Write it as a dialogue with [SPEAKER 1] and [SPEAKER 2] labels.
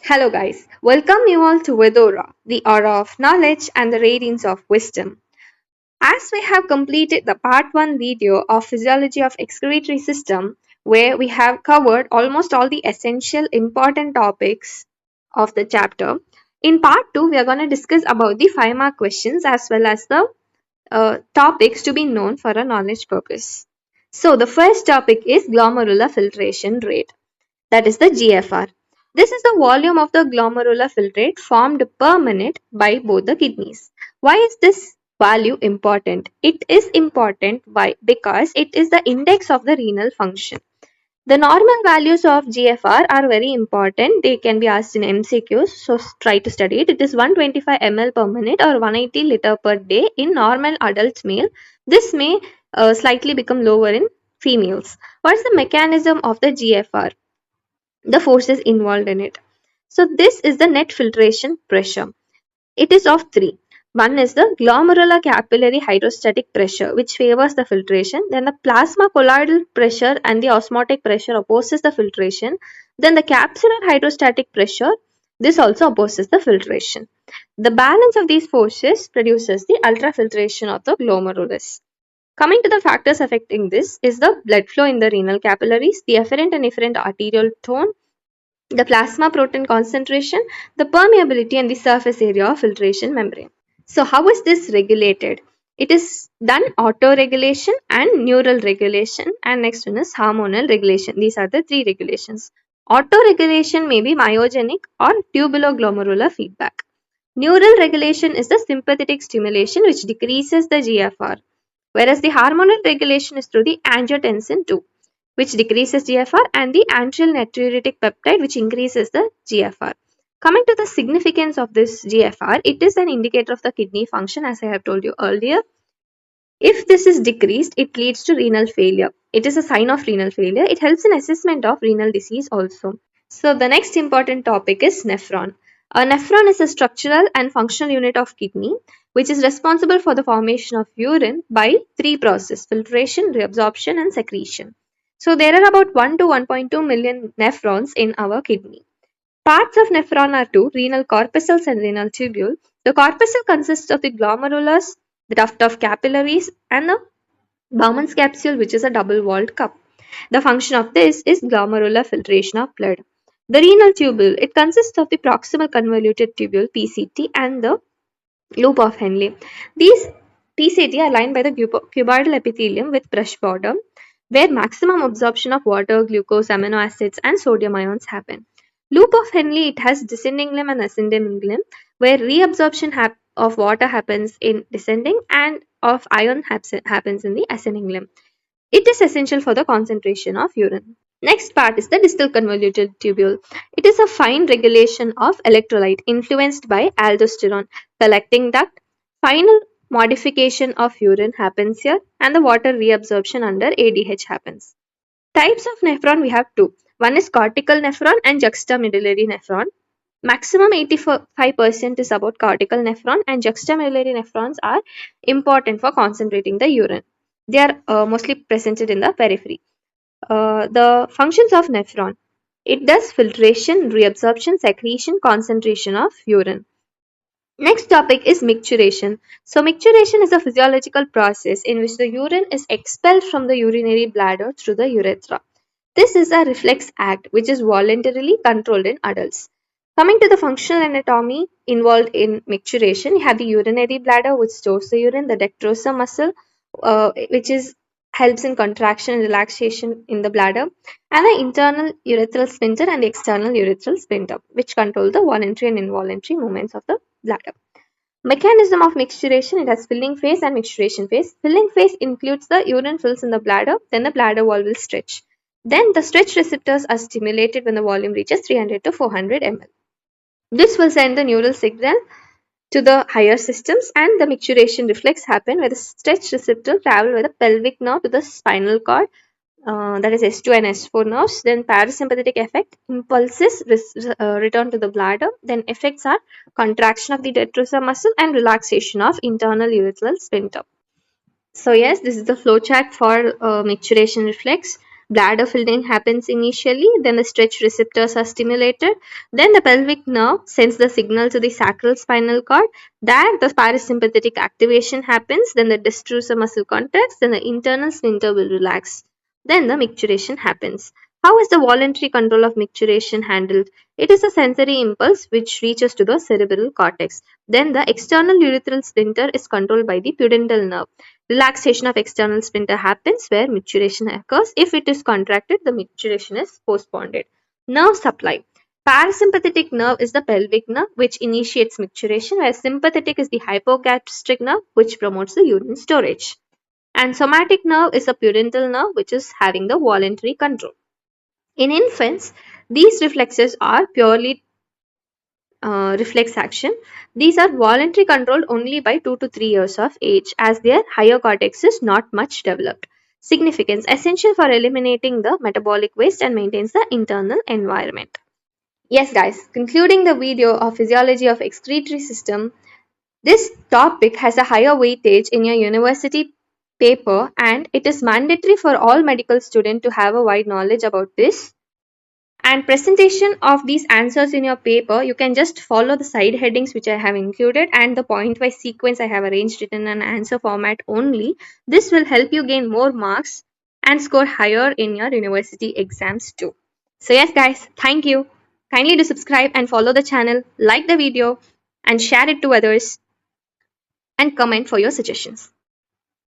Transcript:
[SPEAKER 1] Hello, guys. Welcome you all to Vedora, the aura of knowledge and the radiance of wisdom. As we have completed the part 1 video of Physiology of Excretory System, where we have covered almost all the essential important topics of the chapter, in part 2 we are going to discuss about the 5 mark questions as well as the topics to be known for a knowledge purpose. So the first topic is glomerular filtration rate, that is the GFR. This is the volume of the glomerular filtrate formed per minute by both the kidneys. Why is this value important? It is important because it is the index of the renal function. The normal values of GFR are very important. They can be asked in MCQs, so try to study it. It is 125 ml per minute or 180 liter per day in normal adult male. This may slightly become lower in females. What is the mechanism of the GFR? The forces involved in it. So this is the net filtration pressure. It is of three. One is the glomerular capillary hydrostatic pressure, which favors the filtration. Then the plasma colloidal pressure and the osmotic pressure opposes the filtration. Then the capsular hydrostatic pressure, this also opposes the filtration. The balance of these forces produces the ultrafiltration of the glomerulus. Coming to the factors affecting this is the blood flow in the renal capillaries, the efferent and efferent arterial tone, the plasma protein concentration, the permeability and the surface area of filtration membrane. So how is this regulated? It is done auto-regulation and neural regulation, and next one is hormonal regulation. These are the three regulations. Auto-regulation may be myogenic or tubuloglomerular feedback. Neural regulation is the sympathetic stimulation which decreases the GFR, whereas the hormonal regulation is through the angiotensin 2, which decreases GFR, and the antrial natriuretic peptide, which increases the GFR. Coming to the significance of this GFR, it is an indicator of the kidney function, as I have told you earlier. If this is decreased, it leads to renal failure. It is a sign of renal failure. It helps in assessment of renal disease also. So the next important topic is nephron. A nephron is a structural and functional unit of kidney which is responsible for the formation of urine by three processes: filtration, reabsorption and secretion. So there are about 1 to 1.2 million nephrons in our kidney. Parts of nephron are two: renal corpuscles and renal tubule. The corpuscle consists of the glomerulus, the duct of capillaries and the Bowman's capsule, which is a double-walled cup. The function of this is glomerular filtration of blood. The renal tubule, it consists of the proximal convoluted tubule PCT and the loop of Henle. These PCT are lined by the cuboidal epithelium with brush border, where maximum absorption of water, glucose, amino acids and sodium ions happen. Loop of Henle, it has descending limb and ascending limb, where reabsorption of water happens in descending and of ion happens in the ascending limb. It is essential for the concentration of urine. Next part is the distal convoluted tubule. It is a fine regulation of electrolyte influenced by aldosterone. Collecting duct, final modification of urine happens here, and the water reabsorption under ADH happens. Types of nephron we have two. One is cortical nephron and juxtamedullary nephron. Maximum 85% is about cortical nephron, and juxtamedullary nephrons are important for concentrating the urine. They are mostly presented in the periphery. The functions of nephron. It does filtration, reabsorption, secretion, concentration of urine. Next topic is micturition. So micturition is a physiological process in which the urine is expelled from the urinary bladder through the urethra. This is a reflex act which is voluntarily controlled in adults. Coming to the functional anatomy involved in micturition, you have the urinary bladder which stores the urine, the detrusor muscle which is helps in contraction and relaxation in the bladder, and the internal urethral sphincter and the external urethral sphincter, which control the voluntary and involuntary movements of the bladder. Mechanism of micturition: it has filling phase and micturition phase. Filling phase includes the urine fills in the bladder, then the bladder wall will stretch. Then the stretch receptors are stimulated when the volume reaches 300 to 400 ml. This will send the neural signal to the higher systems, and the micturition reflex happen where the stretch receptor travel by the pelvic nerve to the spinal cord, that is S2 and S4 nerves. Then parasympathetic effect, impulses return to the bladder. Then effects are contraction of the detrusor muscle and relaxation of internal urethral sphincter. So yes, this is the flow chart for micturition reflex. bladder filling happens initially, then the stretch receptors are stimulated, then the pelvic nerve sends the signal to the sacral spinal cord, that the parasympathetic activation happens, then the destrusor muscle contracts, then the internal sphincter will relax. Then the micturition happens. How is the voluntary control of micturition handled? It is a sensory impulse which reaches to the cerebral cortex. Then the external urethral sphincter is controlled by the pudendal nerve. Relaxation of external sphincter happens where micturition occurs. If it is contracted, the micturition is postponed. Nerve supply. Parasympathetic nerve is the pelvic nerve which initiates micturition, whereas sympathetic is the hypogastric nerve which promotes the urine storage. And somatic nerve is a pudendal nerve which is having the voluntary control. In infants, these reflexes are purely reflex action. These are voluntary controlled only by 2 to 3 years of age as their higher cortex is not much developed. Significance essential for eliminating the metabolic waste and maintains the internal environment. Yes guys, concluding the video of physiology of excretory system, this topic has a higher weightage in your university paper and it is mandatory for all medical students to have a wide knowledge about this. And presentation of these answers in your paper, you can just follow the side headings which I have included and the point wise sequence I have arranged it in an answer format only. This will help you gain more marks and score higher in your university exams too. So yes guys, thank you. Kindly do subscribe and follow the channel, like the video and share it to others and comment for your suggestions.